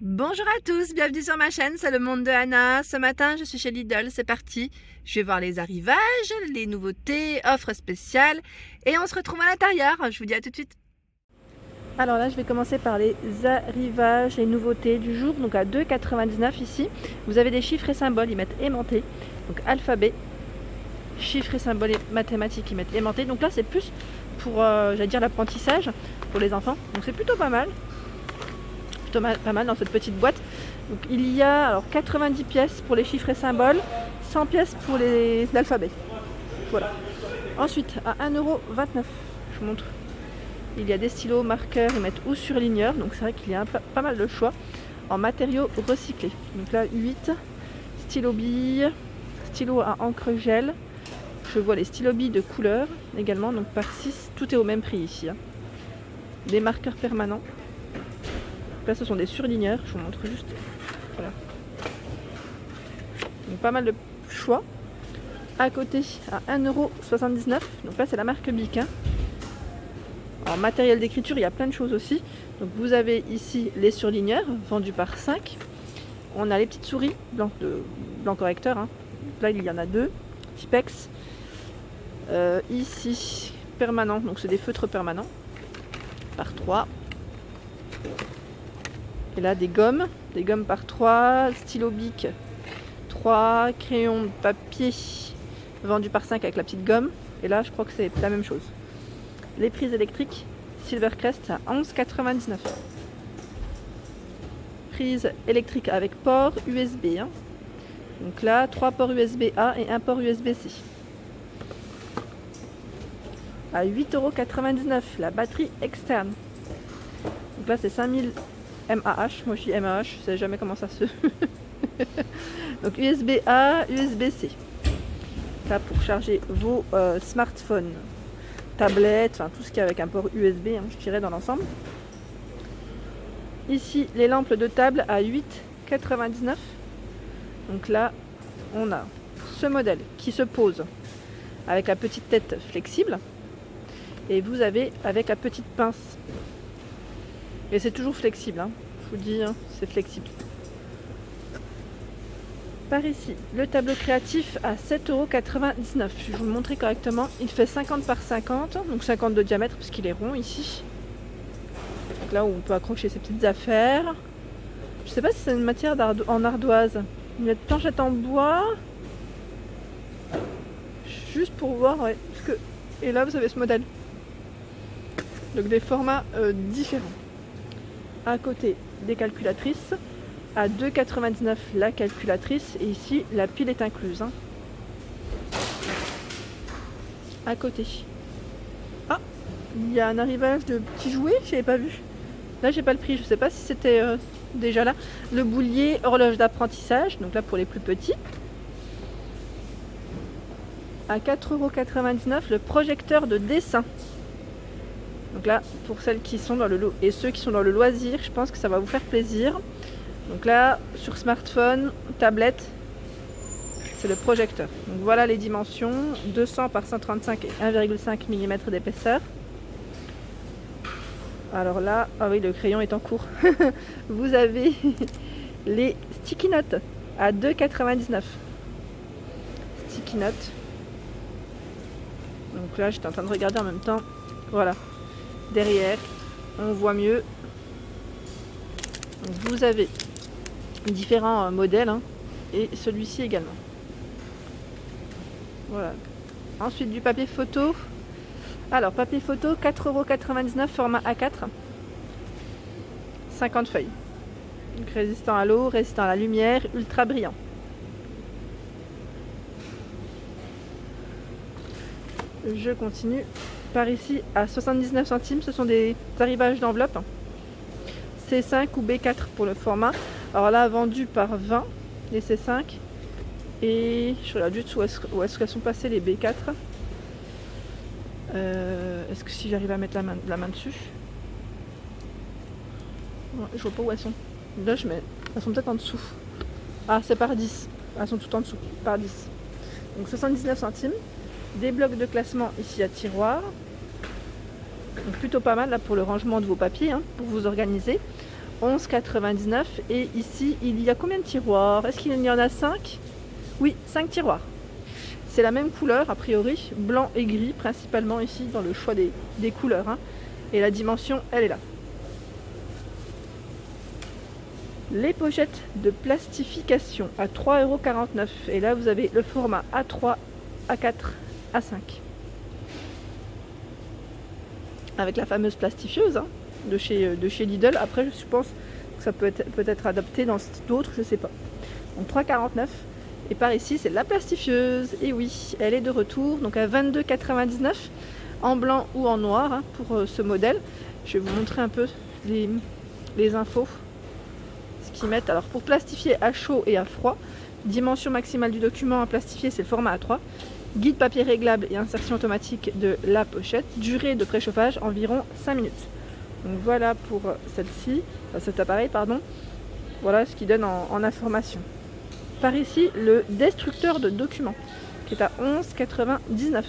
Bonjour à tous, bienvenue sur ma chaîne, c'est le monde de Anna. Ce matin, je suis chez Lidl, c'est parti. Je vais voir les arrivages, les nouveautés, offres spéciales et on se retrouve à l'intérieur. Je vous dis à tout de suite. Alors là, je vais commencer par les arrivages, les nouveautés du jour. Donc à 2,99 ici, vous avez des chiffres et symboles, ils mettent aimanté. Donc alphabet, chiffres et symboles et mathématiques, ils mettent aimanté. Donc là, c'est plus pour, j'allais dire, l'apprentissage pour les enfants. Donc c'est plutôt pas mal. Pas mal dans cette petite boîte. Donc il y a alors 90 pièces pour les chiffres et symboles, 100 pièces pour l'alphabet. Voilà. Ensuite à 1,29€, je vous montre. Il y a des stylos, marqueurs, ils mettent ou surligneurs, donc c'est vrai qu'il y a pas mal de choix en matériaux recyclés. Donc là 8 stylos billes, stylos à encre gel. Je vois les stylos billes de couleur également, donc par 6, tout est au même prix ici. Des marqueurs permanents. Là, ce sont des surligneurs, je vous montre juste. Voilà. Donc, pas mal de choix. À côté, à 1,79€. Donc là, c'est la marque Bic. En matériel d'écriture, il y a plein de choses aussi. Donc vous avez ici les surligneurs, vendus par 5. On a les petites souris, blanc correcteur. Là, il y en a 2. Tipex. Ici, permanent. Donc c'est des feutres permanents. Par 3. Et là, des gommes par 3, stylo bic 3, crayon de papier vendu par 5 avec la petite gomme. Et là, je crois que c'est la même chose. Les prises électriques Silvercrest à 11,99€. Prise électrique avec port USB. Donc là, 3 ports USB A et 1 port USB-C. À 8,99€, la batterie externe. Donc là, c'est 5000 MAH, moi je dis MAH, je sais jamais comment ça se... Donc USB A, USB C. Là pour charger vos smartphones, tablettes, enfin tout ce qui est avec un port USB, je dirais dans l'ensemble. Ici les lampes de table à 8,99€. Donc là on a ce modèle qui se pose avec la petite tête flexible. Et vous avez avec la petite pince. Et c'est toujours flexible, je vous dis, c'est flexible. Par ici, le tableau créatif à 7,99€. Je vais vous le montrer correctement. Il fait 50 par 50, donc 50 de diamètre parce qu'il est rond ici. Donc là où on peut accrocher ses petites affaires. Je sais pas si c'est une matière en ardoise. Il y a de planchettes en bois. Juste pour voir, ouais. Parce que... Et là, vous avez ce modèle. Donc des formats différents. À côté des calculatrices, à 2,99€ la calculatrice, et ici la pile est incluse. À côté, il y a un arrivage de petits jouets, je n'avais pas vu. Là j'ai pas le prix, je sais pas si c'était déjà là. Le boulier horloge d'apprentissage, donc là pour les plus petits. À 4,99€ le projecteur de dessin. Donc là, pour celles qui sont dans le lot et ceux qui sont dans le loisir, je pense que ça va vous faire plaisir. Donc là, sur smartphone, tablette, c'est le projecteur. Donc voilà les dimensions, 200 par 135 et 1,5 mm d'épaisseur. Alors là, ah oui, le crayon est en cours. Vous avez les sticky notes à 2,99€. Sticky notes. Donc là, j'étais en train de regarder en même temps. Voilà. Derrière, on voit mieux. Donc vous avez différents modèles et celui-ci également. Voilà. Ensuite du papier photo. Alors papier photo 4,99€ format A4. 50 feuilles. Donc résistant à l'eau, résistant à la lumière, ultra brillant. Je continue. Par ici à 79 centimes, ce sont des arrivages d'enveloppe C5 ou B4 pour le format. Alors là vendu par 20 les C5 et je regarde juste où est-ce qu'elles sont passées les B4. Est-ce que si j'arrive à mettre la main dessus, je vois pas où elles sont. Là je mets, elles sont peut-être en dessous. Ah c'est par 10, elles sont toutes en dessous, par 10. Donc 79 centimes. Des blocs de classement ici à tiroir. Donc plutôt pas mal là pour le rangement de vos papiers, pour vous organiser. 11,99 €. Et ici, il y a combien de tiroirs? Est-ce qu'il y en a 5? Oui, 5 tiroirs. C'est la même couleur, a priori, blanc et gris, principalement ici, dans le choix des couleurs. Hein. Et la dimension, elle est là. Les pochettes de plastification à 3,49 €. Et là, vous avez le format A3, A4, A5. Avec la fameuse plastifieuse hein, de chez Lidl. Après, je pense que ça peut être adapté dans d'autres, je sais pas. Donc 3,49 €. Et par ici, c'est la plastifieuse. Et oui, elle est de retour. Donc à 22,99 € en blanc ou en noir hein, pour ce modèle. Je vais vous montrer un peu les infos. Ce qu'ils mettent. Alors pour plastifier à chaud et à froid, dimension maximale du document à plastifier, c'est le format A3. Guide papier réglable et insertion automatique de la pochette. Durée de préchauffage environ 5 minutes. Donc voilà pour celle-ci, cet appareil pardon. Voilà ce qu'il donne en information. Par ici, le destructeur de documents qui est à 11,99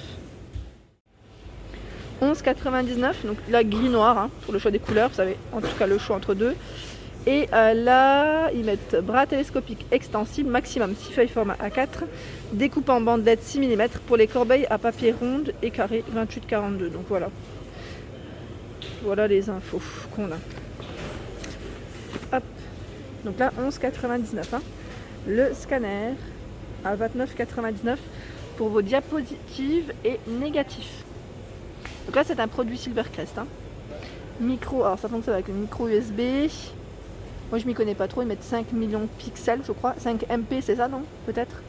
€. 11,99 €, donc la gris-noir hein, pour le choix des couleurs, vous savez, en tout cas le choix entre deux. Et là, ils mettent bras télescopique extensible, maximum 6 feuilles format A4, découpant en bandelettes 6 mm pour les corbeilles à papier ronde et carré 28,42. Donc voilà. Voilà les infos qu'on a. Hop. Donc là, 11,99 €. Hein. Le scanner à 29,99 € pour vos diapositives et négatifs. Donc là, c'est un produit Silvercrest. Hein. Micro, alors ça fonctionne avec le micro USB. Moi, je m'y connais pas trop. Ils mettent 5 millions de pixels, je crois. 5 MP, c'est ça, non? Peut-être.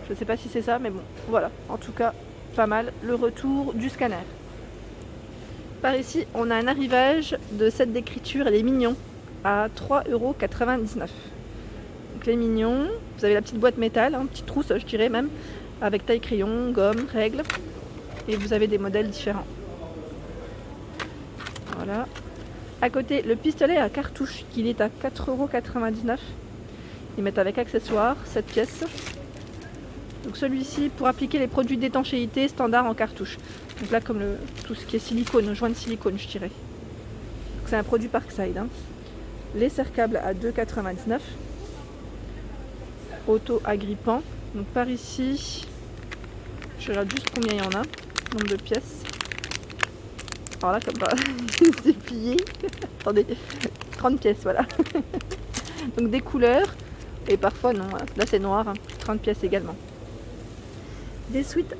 Je sais pas si c'est ça, mais bon, voilà. En tout cas, pas mal. Le retour du scanner. Par ici, on a un arrivage de set d'écriture et les mignons à 3,99 €. Donc les mignons, vous avez la petite boîte métal, hein, petite trousse, je dirais même, avec taille crayon, gomme, règle. Et vous avez des modèles différents. Voilà. À côté, le pistolet à cartouche, qui est à 4,99 €. Ils mettent avec accessoires, 7 pièces. Donc celui-ci pour appliquer les produits d'étanchéité standard en cartouche. Donc là, comme tout ce qui est silicone, joint de silicone, je dirais. C'est un produit Parkside. Hein. Les serre-câbles à 2,99 €. Auto-agrippant. Donc par ici, je regarde juste combien il y en a, nombre de pièces. Alors là, comme ça, c'est plié. Attendez, 30 pièces, voilà. Donc des couleurs, et parfois non, là c'est noir, hein. 30 pièces également. Des suites,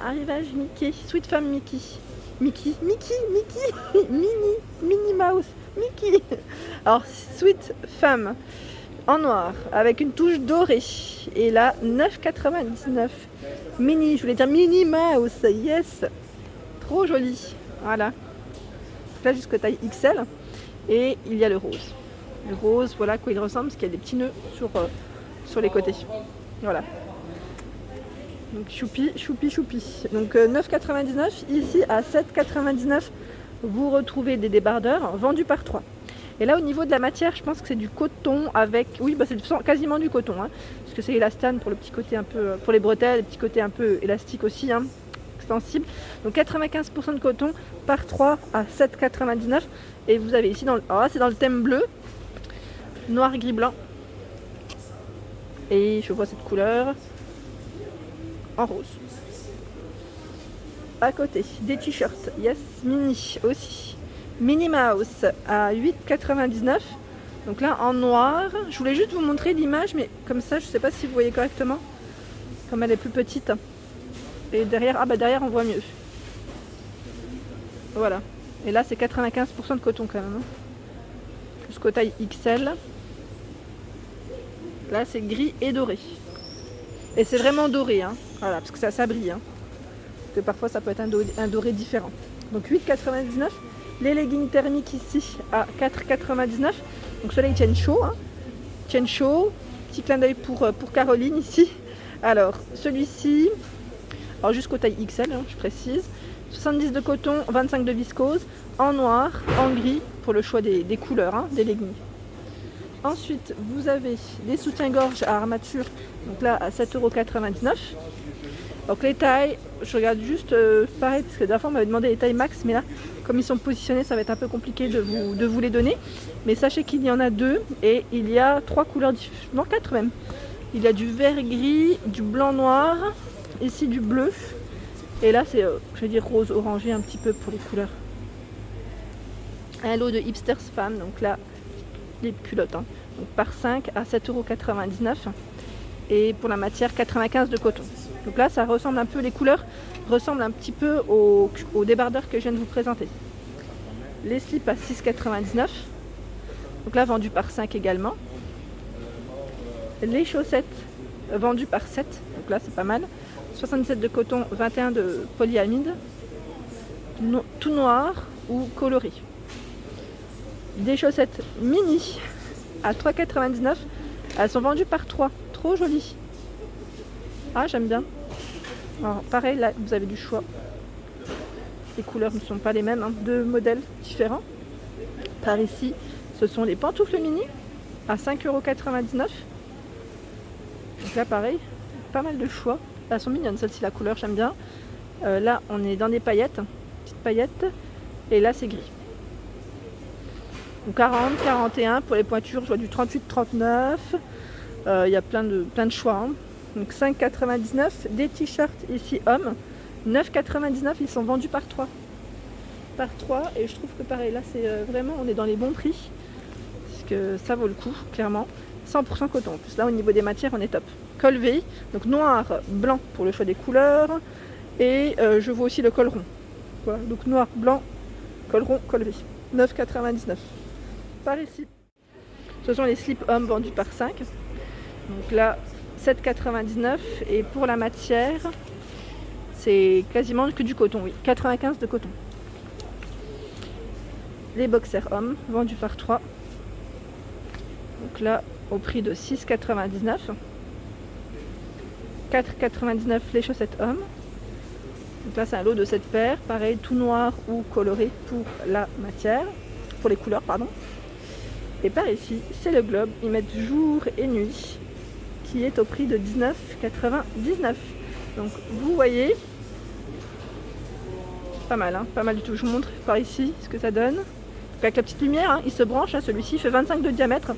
arrivage Mickey, suite femme Mickey. Mickey, Minnie Mouse, Mickey. Alors, suite femme en noir, avec une touche dorée. Et là, 9,99 €. Mini, je voulais dire Minnie Mouse, yes. Trop joli, voilà. Là, jusqu'à taille XL. Et il y a le rose. Le rose, voilà à quoi il ressemble, parce qu'il y a des petits nœuds sur les côtés. Voilà. Donc choupi. Donc 9,99 €. Ici à 7,99 €, vous retrouvez des débardeurs vendus par 3. Et là au niveau de la matière, je pense que c'est du coton avec... Oui, bah, c'est quasiment du coton. Hein, parce que c'est élastane pour le petit côté un peu... Pour les bretelles, le petit côté un peu élastique aussi. Hein, extensible. Donc 95% de coton par 3 à 7,99 €. Et vous avez ici, c'est dans le thème bleu. Noir, gris, blanc. Et je vois cette couleur en rose. À côté, des t-shirts, yes, mini aussi. Minnie Mouse à 8,99 €. Donc là en noir. Je voulais juste vous montrer l'image, mais comme ça, je ne sais pas si vous voyez correctement. Comme elle est plus petite. Et derrière, derrière on voit mieux. Voilà. Et là c'est 95% de coton quand même. Hein. Jusqu'au taille XL. Là c'est gris et doré. Et c'est vraiment doré, hein. Voilà, parce que ça brille. Hein. Parce que parfois ça peut être un doré différent. Donc 8,99 €. Les leggings thermiques ici à 4,99 €. Donc ceux-là ils tiennent chaud. Hein. Ils tiennent chaud. Petit clin d'œil pour Caroline ici. Alors celui-ci, alors jusqu'au taille XL, hein, je précise. 70 de coton, 25 de viscose, en noir, en gris, pour le choix des couleurs, hein, des leggings. Ensuite, vous avez des soutiens-gorge à armature, donc là à 7,99 €. Donc les tailles, je regarde juste pareil, parce que la dernière fois on m'avait demandé les tailles max, mais là, comme ils sont positionnés, ça va être un peu compliqué de vous les donner. Mais sachez qu'il y en a 2 et il y a 3 couleurs différentes, non 4 même. Il y a du vert gris, du blanc noir, ici du bleu. Et là c'est, je vais dire rose orangé un petit peu pour les couleurs. Un lot de Hipsters Femmes, donc là les culottes, hein. Donc par 5 à 7,99 €. Et pour la matière 95 de coton. Donc là ça ressemble un peu, les couleurs ressemblent un petit peu au débardeur que je viens de vous présenter. Les slips à 6,99 €. Donc là vendu par 5 également. Les chaussettes vendues par 7. Donc là c'est pas mal. 67 de coton, 21 de polyamide. Tout noir ou coloré. Des chaussettes mini à 3,99 €. Elles sont vendues par 3. Trop jolies. Ah, j'aime bien. Alors, pareil, là, vous avez du choix. Les couleurs ne sont pas les mêmes, hein. 2 modèles différents. Par ici, ce sont les pantoufles mini à 5,99 €. Donc là, pareil, pas mal de choix. Elles sont mignonnes, celle-ci, la couleur, j'aime bien. Là, on est dans des paillettes, petites paillettes. Et là, c'est gris. Donc 40, 41 pour les pointures, je vois du 38, 39. Il y a plein de choix, hein. Donc 5,99 €. Des t-shirts ici hommes, 9,99 €. Ils sont vendus par 3. Par 3. Et je trouve que pareil, là c'est vraiment, on est dans les bons prix. Parce que ça vaut le coup, clairement. 100% coton. En plus là au niveau des matières, on est top. Col V, donc noir, blanc pour le choix des couleurs. Et je vois aussi le col rond. Voilà, donc noir, blanc, col rond, col V. 9,99 €. Par ici. Ce sont les slips hommes vendus par 5. Donc là, 7,99 €. Et pour la matière, c'est quasiment que du coton, oui. 95 de coton. Les boxers hommes, vendus par 3. Donc là, au prix de 6,99 €. 4,99 € les chaussettes hommes. Donc là, c'est un lot de 7 paires. Pareil, tout noir ou coloré pour la matière. Pour les couleurs, pardon. Et par ici, c'est le globe. Ils mettent jour et nuit, qui est au prix de 19,99 €. Donc vous voyez, pas mal, hein, pas mal du tout. Je vous montre par ici ce que ça donne. Donc, avec la petite lumière, hein, il se branche, hein, celui-ci fait 25 de diamètre,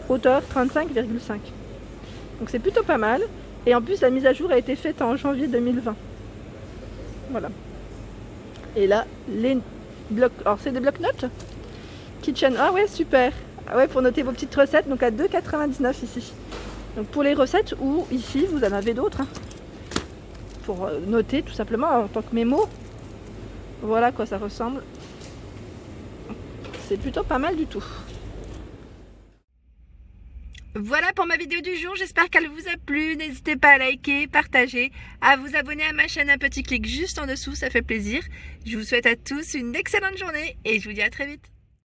hauteur 35,5. Donc c'est plutôt pas mal. Et en plus la mise à jour a été faite en janvier 2020. Voilà. Et là, les blocs, alors c'est des blocs-notes Kitchen, ah ouais super. Ah ouais, pour noter vos petites recettes, donc à 2,99 € ici. Donc pour les recettes, ou ici vous en avez d'autres, hein, pour noter tout simplement en tant que mémo. Voilà à quoi ça ressemble. C'est plutôt pas mal du tout. Voilà pour ma vidéo du jour, j'espère qu'elle vous a plu. N'hésitez pas à liker, partager, à vous abonner à ma chaîne, un petit clic juste en dessous, ça fait plaisir. Je vous souhaite à tous une excellente journée et je vous dis à très vite.